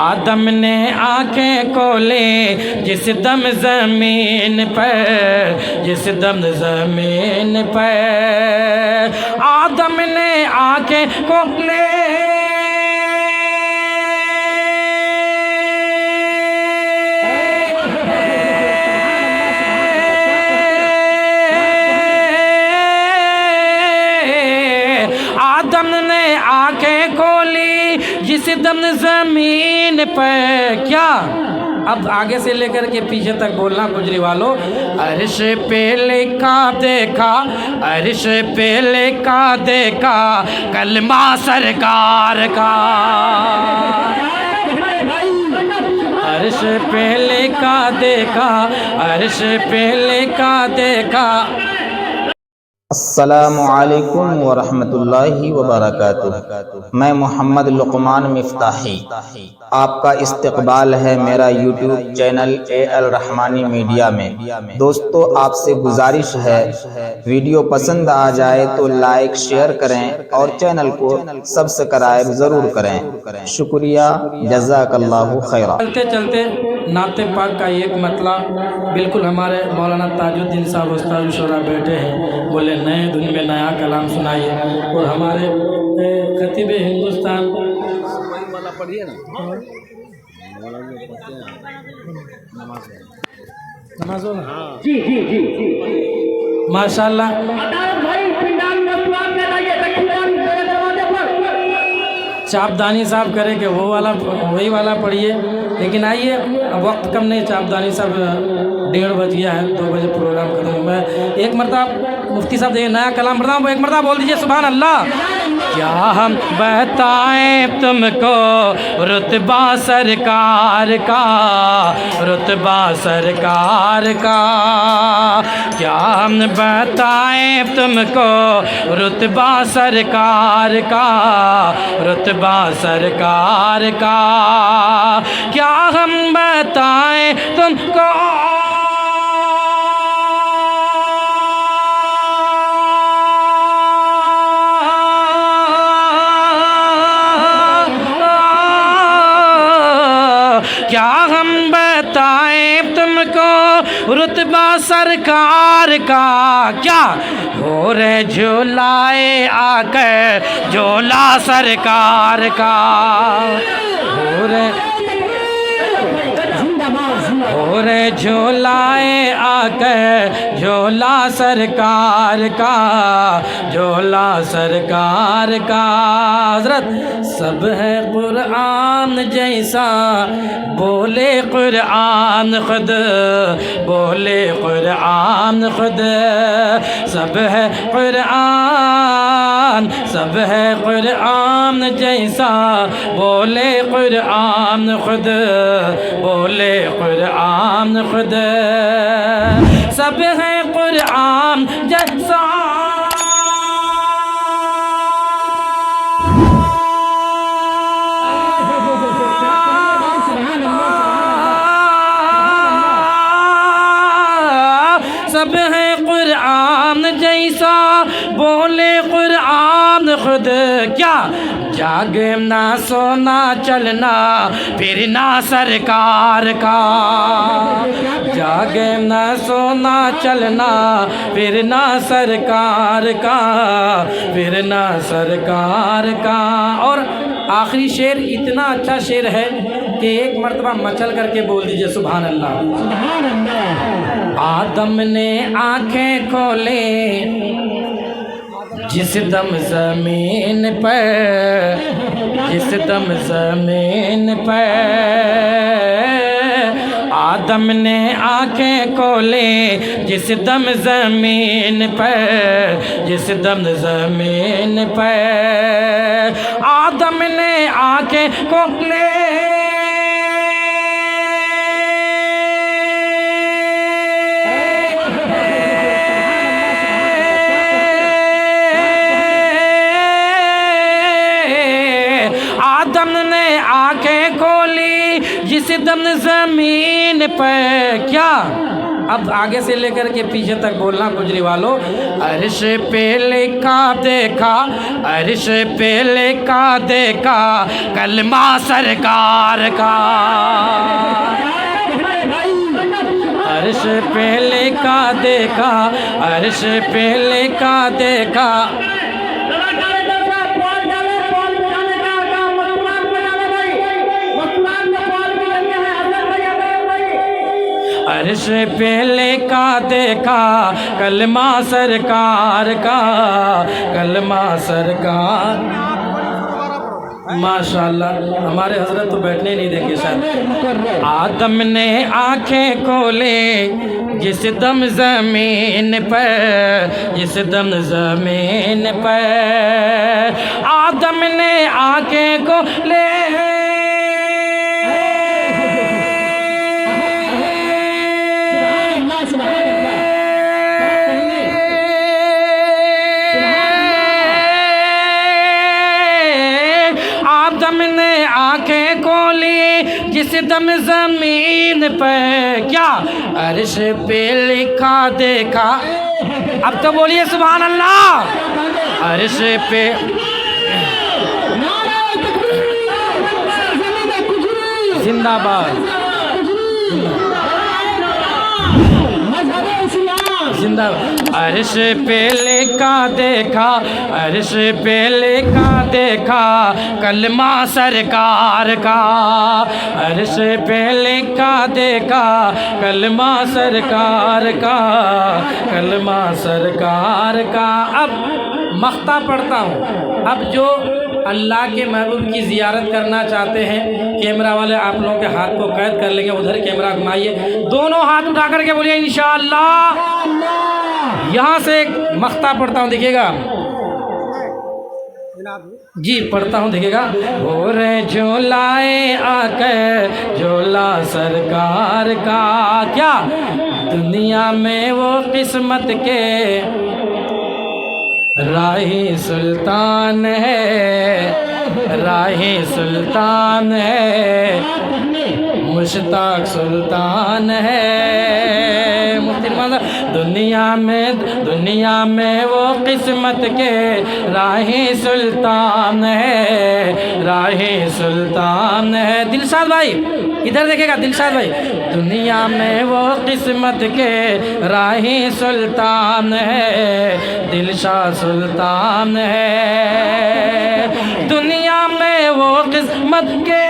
आदम ने आंखें खोली जिस दम ज़मीन पर, जिस दम ज़मीन पर आदम ने आंखें खोली। आदम ने आंखें खोली जिस दम ज़मीन पर। क्या अब आगे से लेकर के पीछे तक बोलना गुजरी वालों। अर्श पे लिखा देखा, अर्श पे लिखा देखा कलमा सरकार का। अर्श पे लिखा देखा, अर्श पे लिखा देखा। अस्सलामु अलैकुम वरहमतुल्लाहि वबरकातुहू। मैं मोहम्मद लुक़मान मिफ्ताही, आपका इस्तकबाल है मेरा यूट्यूब चैनल अल रहमानी मीडिया में। दोस्तों, आपसे गुजारिश है, वीडियो पसंद आ जाए तो लाइक शेयर करें और चैनल को सब्सक्राइब ज़रूर करें। शुक्रिया, जज़ाकल्लाहु खैरा। चलते चलते नाते पाक का एक मतलब बिल्कुल हमारे मौलाना ताजुद्दीन साहब उस्ताद शोरा बैठे हैं, बोले नए धुन में नया कलाम सुनाइए। और हमारे खतीब हिंदुस्तान पढ़िए ना, नमाज हो ना। जी जी जी माशाल्लाह। चापदानी साहब करे कि वो वाला वही वाला पढ़िए, लेकिन आइए अब वक्त कम नहीं। चापदानी साहब 1:30 बज गया है, 2 बजे प्रोग्राम खत्म। मैं एक मरतबा मुफ्ती साहब देखिए नया कलाम पढ़ता हूँ, एक मरतबा बोल दीजिए सुभान अल्लाह। क्या हम बताएं तुमको रुतबा सरकार का, रुतबा सरकार का। क्या हम बताएं तुमको रुतबा सरकार का, रुतबा सरकार का। क्या हम बताएं तुमको क्या हम बताएं तुमको रुतबा सरकार का। क्या हो रे झूलाए आकर झोला सरकार का, हो रे झोलाए आकर झोला सरकार का, झोला सरकार का। हज़रत सब है कुरान जैसा, बोले कुरान खुद, बोले कुरान खुद। सब है कुरान, सब है कुरान जैसा, बोले कुरान खुद, बोले कुरान खुद। सब है कुरान जैसा, सब है कुरान जैसा, बोले कुरान खुद। क्या जागे ना सोना चलना फिरना सरकार का, जागे ना सोना चलना फिरना सरकार का, फिरना सरकार का। और आखिरी शेर इतना अच्छा शेर है कि एक मरतबा मचल करके बोल दीजिए सुभान अल्लाह। सुभान अल्लाह। आदम ने आंखें खोले जिस दम ज़मीन पर, जिस दम ज़मीन पर आदम ने आंखें खोले जिस दम ज़मीन पर, जिस दम ज़मीन पर आदम ने आंखें खोले। आदम ने आंखें खोली जिस दम ज़मीन पर। क्या अब आगे से लेकर के पीछे तक बोलना गुजरी वालों। अर्श पे लिखा देखा, अर्श पे लिखा देखा कलमा सरकार का, अर्श पे लिखा देखा, अर्श पे लिखा देखा। अर्श पे लिखा देखा कलमा सरकार का, कलमा सरकार। माशाल्लाह, हमारे हजरत तो बैठने नहीं देंगे शायद। आदम ने आंखें खोले जिस दम ज़मीन पर, जिस दम ज़मीन पर, आदम ने आंखें खोले जिस दम ज़मीन पर, क्या अर्श पे लिखा देखा। अब तो बोलिए सुभान अल्लाह। अर्श पे जिंदाबाद, जिंदाबाद। अर्श पे लिखा देखा, अर्श पे लिखा देखा कलमा सरकार का, अर्श पे लिखा देखा कलमा सरकार का, कलमा सरकार का। अब मख्ता पढ़ता हूँ। अब जो अल्लाह के महबूब की ज़ियारत करना चाहते हैं, कैमरा वाले आप लोगों के हाथ को कैद कर लेंगे, उधर कैमरा घुमाइए, दोनों हाथ उठा करके बोलिए इंशाअल्लाह। यहाँ से एक मख्ता पढ़ता हूँ, देखिएगा जी, पढ़ता हूँ, देखिएगा। हो रे झोलाए आकर झोला सरकार का, क्या दुनिया में वो किस्मत के राही सुल्तान है, राही सुल्तान है, मुश्ताक सुल्तान है। मुफ्ती दुनिया में वो किस्मत के राही सुल्तान है, राही सुल्तान है। दिलशाद भाई इधर देखेगा, दिलशाद भाई। दुनिया में वो किस्मत के राही सुल्तान है, दिलशाद सुल्तान है। दुनिया में वो किस्मत के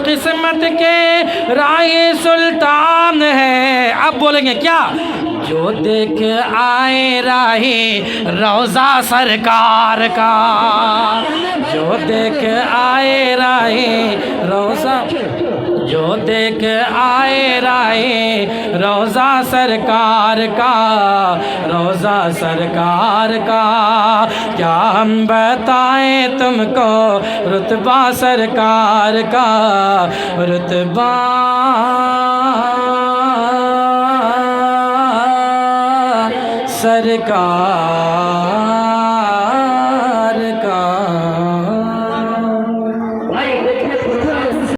किस्मत के राही सुल्तान है। अब बोलेंगे क्या, जो देख आए राही रोज़ा सरकार का, जो देख आए राही रोज़ा, जो देख आए राही रोज़ा सरकार का, रोज़ा सरकार का। क्या हम बताएं तुमको रुतबा सरकार का, रुतबा सरकार